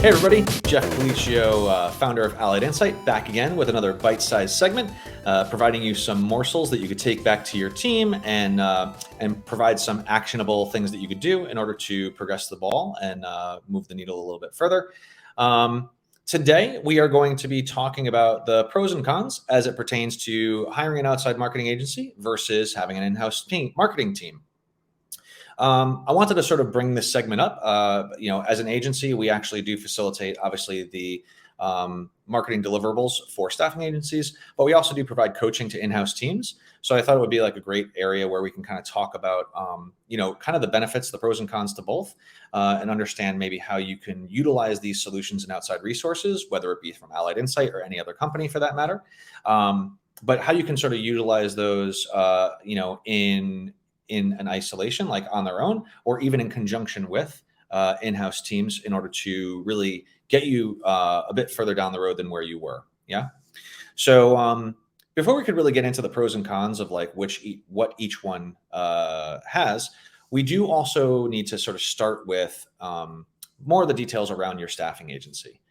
Hey everybody, Jeff Colicchio, founder of Allied Insight, back again with another bite-sized segment, providing you some morsels that you could take back to your team and provide some actionable things that you could do in order to progress the ball and move the needle a little bit further. Today, we are going to be talking about the pros and cons as it pertains to hiring an outside marketing agency versus having an in-house marketing team. I wanted to sort of bring this segment up. As an agency, we actually do facilitate, obviously, the marketing deliverables for staffing agencies, but we also do provide coaching to in-house teams. So I thought it would be like a great area where we can kind of talk about, kind of the benefits, the pros and cons to both, and understand maybe how you can utilize these solutions and outside resources, whether it be from Allied Insight or any other company for that matter. But how you can sort of utilize those, in an isolation, like on their own, or even in conjunction with in-house teams in order to really get you a bit further down the road than where you were. Yeah. So before we could really get into the pros and cons of like what each one has, we do also need to sort of start with more of the details around your staffing agency.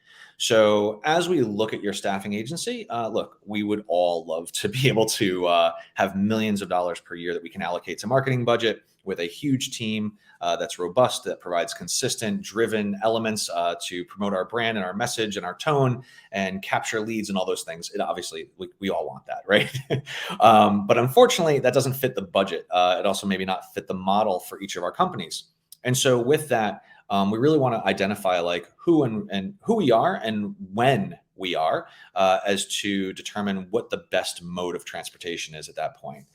So as we look at your staffing agency, look, we would all love to be able to have millions of dollars per year that we can allocate to marketing budget with a huge team that's robust, that provides consistent, driven elements to promote our brand and our message and our tone and capture leads and all those things. Obviously, we all want that, right? But unfortunately, that doesn't fit the budget. It also maybe not fit the model for each of our companies. And so with that, we really want to identify like who and who we are and when we are as to determine what the best mode of transportation is at that point.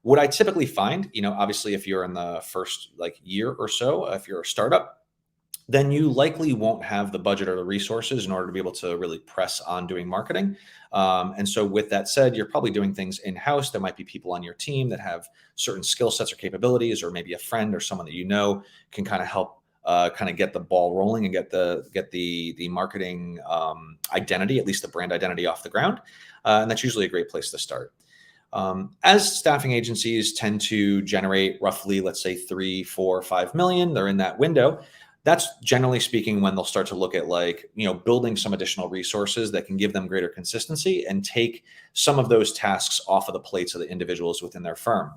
What I typically find, obviously if you're in the first like year or so, if you're a startup, then you likely won't have the budget or the resources in order to be able to really press on doing marketing. And so with that said, you're probably doing things in-house. There might be people on your team that have certain skill sets or capabilities, or maybe a friend or someone that can kind of help kind of get the ball rolling and get the marketing identity, at least the brand identity, off the ground. And that's usually a great place to start. As staffing agencies tend to generate roughly, let's say 3, 4, 5 million, they're in that window. That's generally speaking when they'll start to look at building some additional resources that can give them greater consistency and take some of those tasks off of the plates of the individuals within their firm.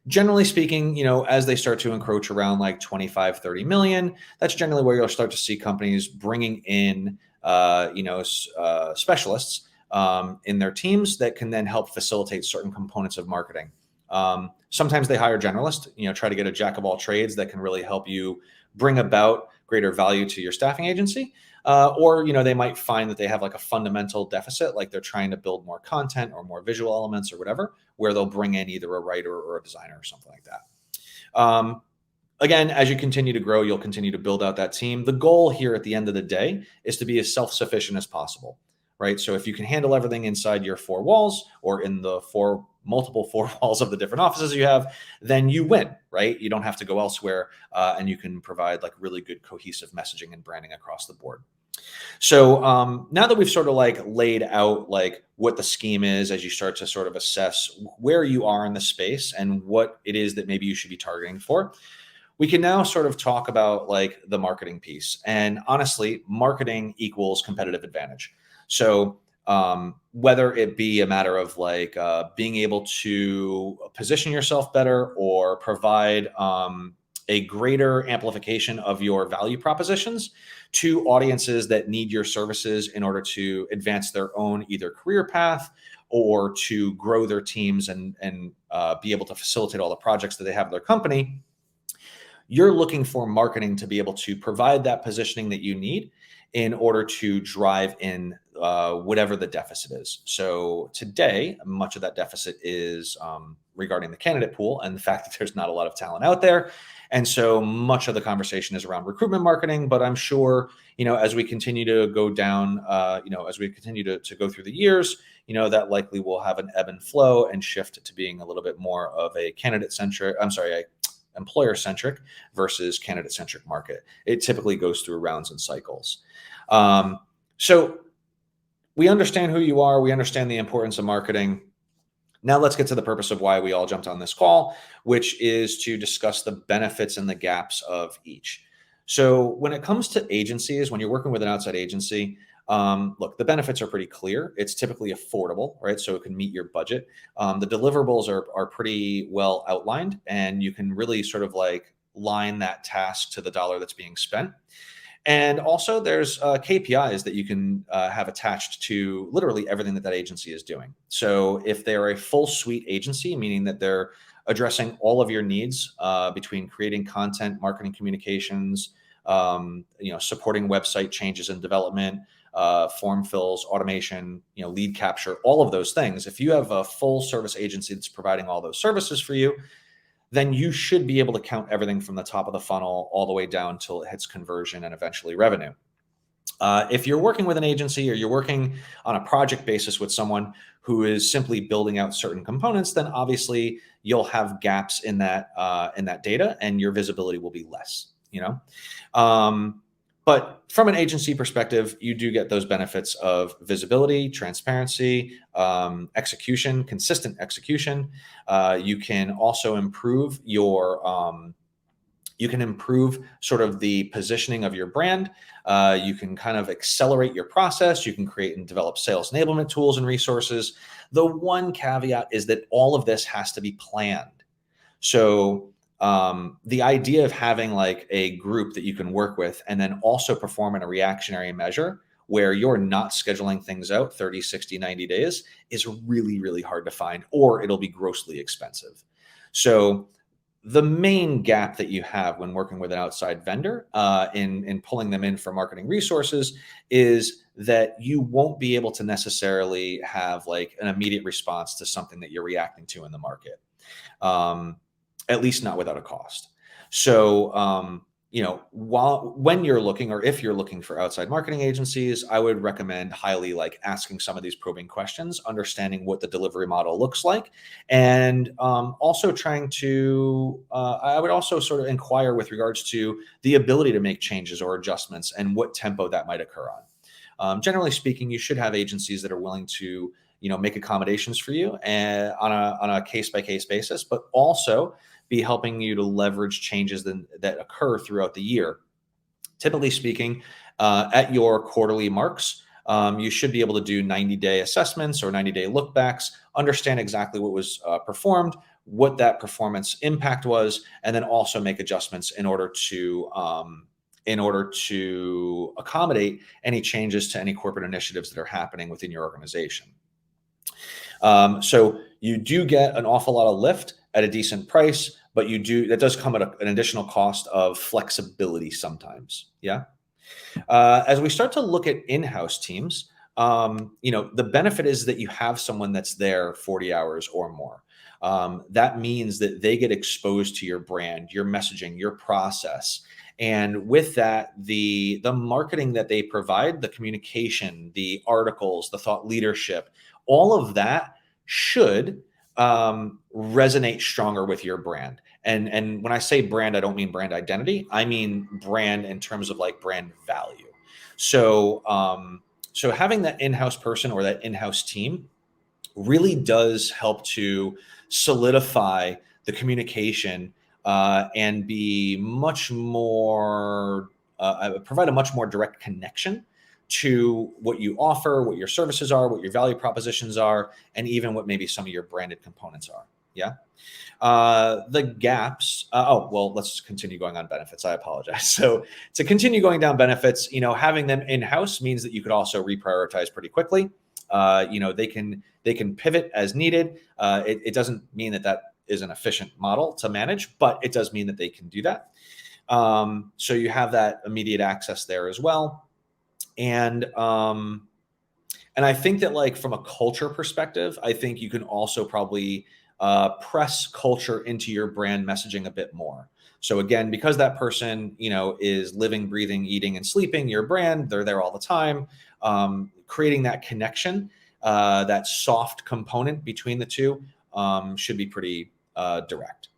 Generally speaking, as they start to encroach around like 25, 30 million, that's generally where you'll start to see companies bringing in, specialists in their teams that can then help facilitate certain components of marketing. Sometimes they hire generalists, try to get a jack of all trades that can really help you bring about greater value to your staffing agency. Or they might find that they have like a fundamental deficit, like they're trying to build more content or more visual elements or whatever, where they'll bring in either a writer or a designer or something like that. Again, as you continue to grow, you'll continue to build out that team. The goal here at the end of the day is to be as self-sufficient as possible, right? So if you can handle everything inside your 4 walls or in the multiple 4 walls of the different offices you have, then you win, right? You don't have to go elsewhere, and you can provide like really good cohesive messaging and branding across the board. So now that we've sort of like laid out like what the scheme is, as you start to sort of assess where you are in the space and what it is that maybe you should be targeting for, we can now sort of talk about like the marketing piece. And honestly, marketing equals competitive advantage. So whether it be a matter of like being able to position yourself better or provide a greater amplification of your value propositions to audiences that need your services in order to advance their own either career path or to grow their teams and be able to facilitate all the projects that they have in their company. You're looking for marketing to be able to provide that positioning that you need in order to drive in whatever the deficit is. So today, much of that deficit is regarding the candidate pool and the fact that there's not a lot of talent out there. And so much of the conversation is around recruitment marketing, but I'm sure, as we continue to go down, as we continue to go through the years, that likely will have an ebb and flow and shift to being a little bit more of a employer-centric versus candidate-centric market. It typically goes through rounds and cycles. So we understand who you are. We understand the importance of marketing. Now let's get to the purpose of why we all jumped on this call, which is to discuss the benefits and the gaps of each. So when it comes to agencies, when you're working with an outside agency, look, the benefits are pretty clear. It's typically affordable, right? So it can meet your budget. The deliverables are pretty well outlined, and you can really sort of like line that task to the dollar that's being spent. And also, there's KPIs that you can have attached to literally everything that that agency is doing. So if they're a full suite agency, meaning that they're addressing all of your needs between creating content, marketing communications, supporting website changes and development, form fills, automation, lead capture, all of those things. If you have a full service agency that's providing all those services for you, then you should be able to count everything from the top of the funnel all the way down till it hits conversion and eventually revenue. If you're working with an agency or you're working on a project basis with someone who is simply building out certain components, then obviously you'll have gaps in that data, and your visibility will be less. But from an agency perspective, you do get those benefits of visibility, transparency, execution, consistent execution. You can also improve you can improve sort of the positioning of your brand. You can kind of accelerate your process. You can create and develop sales enablement tools and resources. The one caveat is that all of this has to be planned. So the idea of having like a group that you can work with and then also perform in a reactionary measure where you're not scheduling things out 30, 60, 90 days is really, really hard to find, or it'll be grossly expensive. So the main gap that you have when working with an outside vendor in pulling them in for marketing resources is that you won't be able to necessarily have like an immediate response to something that you're reacting to in the market. At least not without a cost. So, when you're looking, or if you're looking for outside marketing agencies, I would recommend highly like asking some of these probing questions, understanding what the delivery model looks like, and also trying to. I would also sort of inquire with regards to the ability to make changes or adjustments and what tempo that might occur on. Generally speaking, you should have agencies that are willing to make accommodations for you and on a case by case basis, but also be helping you to leverage changes that occur throughout the year. Typically speaking, at your quarterly marks, you should be able to do 90-day assessments or 90-day lookbacks, understand exactly what was performed, what that performance impact was, and then also make adjustments in order to accommodate any changes to any corporate initiatives that are happening within your organization. So you do get an awful lot of lift at a decent price, but that does come at an additional cost of flexibility sometimes. Yeah. As we start to look at in-house teams, the benefit is that you have someone that's there 40 hours or more. That means that they get exposed to your brand, your messaging, your process. And with that, the marketing that they provide, the communication, the articles, the thought leadership, all of that should resonate stronger with your brand. And when I say brand, I don't mean brand identity. I mean brand in terms of like brand value. So having that in-house person or that in-house team really does help to solidify the communication and be much more provide a much more direct connection to what you offer, what your services are, what your value propositions are, and even what maybe some of your branded components are. Yeah. The gaps. Let's continue going on benefits. I apologize. So to continue going down benefits, having them in-house means that you could also reprioritize pretty quickly. They can pivot as needed. It doesn't mean that is an efficient model to manage, but it does mean that they can do that. So you have that immediate access there as well. And I think that like from a culture perspective, I think you can also probably press culture into your brand messaging a bit more. So again, because that person, is living, breathing, eating, and sleeping your brand, they're there all the time. Creating that connection, that soft component between the two should be pretty direct.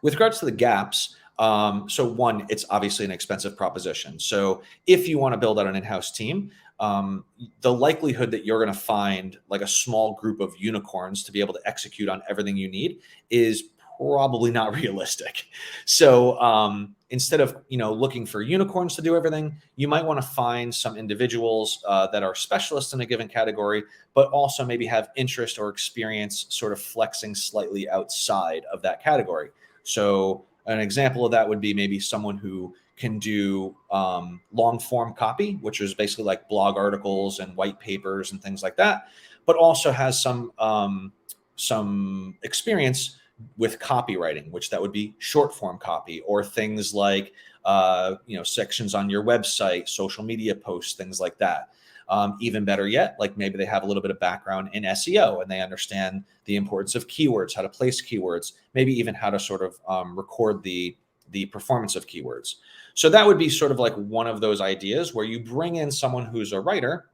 With regards to the gaps, so one, it's obviously an expensive proposition. So if you want to build out an in-house team, the likelihood that you're going to find like a small group of unicorns to be able to execute on everything you need is probably not realistic. So instead of looking for unicorns to do everything, you might want to find some individuals that are specialists in a given category, but also maybe have interest or experience sort of flexing slightly outside of that category. So an example of that would be maybe someone who can do long form copy, which is basically like blog articles and white papers and things like that, but also has some experience with copywriting, which that would be short form copy, or things like sections on your website, social media posts, things like that. Even better yet, like maybe they have a little bit of background in SEO and they understand the importance of keywords, how to place keywords, maybe even how to sort of record the performance of keywords. So that would be sort of like one of those ideas where you bring in someone who's a writer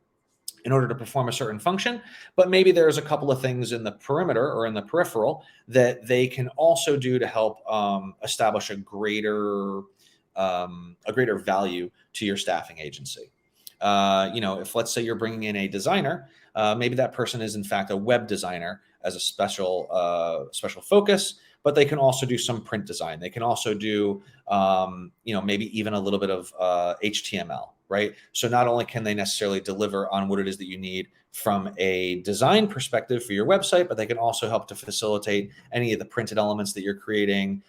in order to perform a certain function, but maybe there's a couple of things in the perimeter or in the peripheral that they can also do to help establish a greater value to your staffing agency. If let's say you're bringing in a designer, maybe that person is in fact a web designer as a special focus, but they can also do some print design. They can also do, maybe even a little bit of HTML, right? So not only can they necessarily deliver on what it is that you need from a design perspective for your website, but they can also help to facilitate any of the printed elements that you're creating.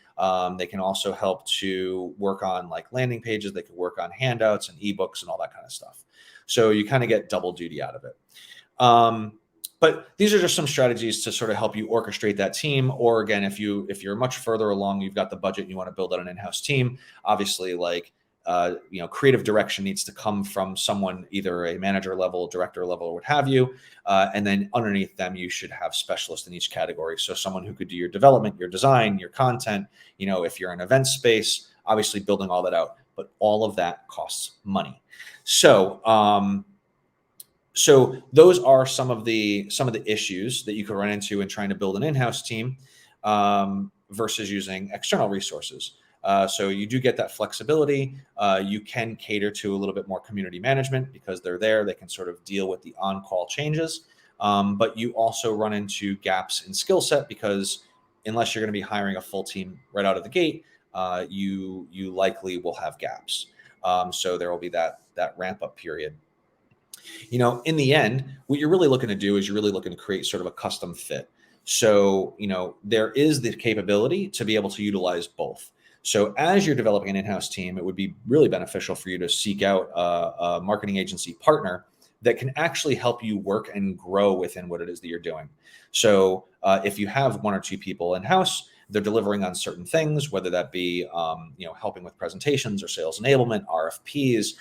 They can also help to work on like landing pages. They can work on handouts and ebooks and all that kind of stuff. So you kind of get double duty out of it. But these are just some strategies to sort of help you orchestrate that team. Or again, if you're much further along, you've got the budget and you want to build out an in-house team, obviously creative direction needs to come from someone, either a manager level, director level, or what have you. And then underneath them, you should have specialists in each category. So someone who could do your development, your design, your content, if you're an event space, obviously building all that out, but all of that costs money. So those are some of the issues that you could run into in trying to build an in-house team versus using external resources. So you do get that flexibility. You can cater to a little bit more community management because they're there. They can sort of deal with the on-call changes. But you also run into gaps in skill set because unless you're going to be hiring a full team right out of the gate, you likely will have gaps. So there will be that ramp up period. In the end, what you're really looking to do is you're really looking to create sort of a custom fit. So, there is the capability to be able to utilize both. So as you're developing an in-house team, it would be really beneficial for you to seek out a marketing agency partner that can actually help you work and grow within what it is that you're doing. So if you have one or two people in-house, they're delivering on certain things, whether that be, helping with presentations or sales enablement, RFPs,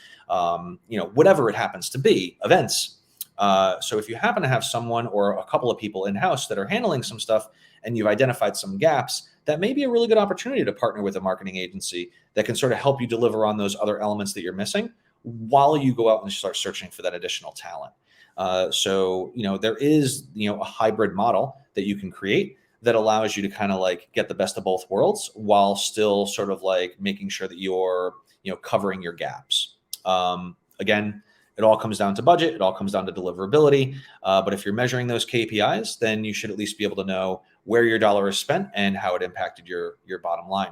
whatever it happens to be, events. So if you happen to have someone or a couple of people in-house that are handling some stuff and you've identified some gaps, that may be a really good opportunity to partner with a marketing agency that can sort of help you deliver on those other elements that you're missing while you go out and start searching for that additional talent. So there is, a hybrid model that you can create that allows you to kind of like get the best of both worlds while still sort of like making sure that you're, covering your gaps. Again, it all comes down to budget. It all comes down to deliverability. But if you're measuring those KPIs, then you should at least be able to know where your dollar is spent and how it impacted your bottom line.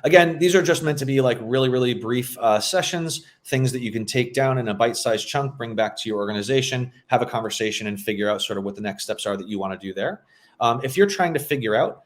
Again, these are just meant to be like really, really brief sessions, things that you can take down in a bite-sized chunk, bring back to your organization, have a conversation and figure out sort of what the next steps are that you want to do there. If you're trying to figure out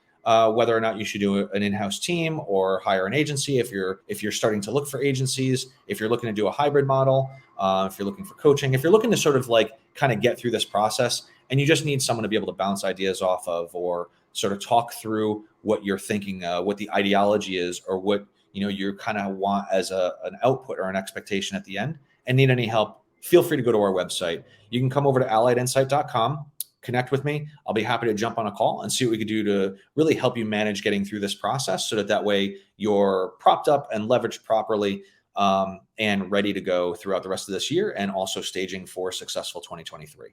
whether or not you should do an in-house team or hire an agency, if you're starting to look for agencies, if you're looking to do a hybrid model, if you're looking for coaching, if you're looking to sort of like kind of get through this process and you just need someone to be able to bounce ideas off of or sort of talk through what you're thinking, what the ideology is, or what you kind of want as an output or an expectation at the end, and need any help, feel free to go to our website. You can come over to alliedinsight.com, connect with me. I'll be happy to jump on a call and see what we could do to really help you manage getting through this process so that way you're propped up and leveraged properly and ready to go throughout the rest of this year and also staging for a successful 2023.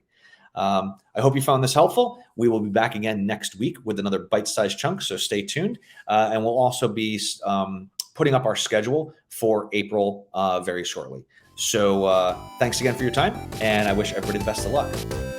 I hope you found this helpful. We will be back again next week with another bite-sized chunk, so stay tuned. And we'll also be putting up our schedule for April very shortly. So thanks again for your time, and I wish everybody the best of luck.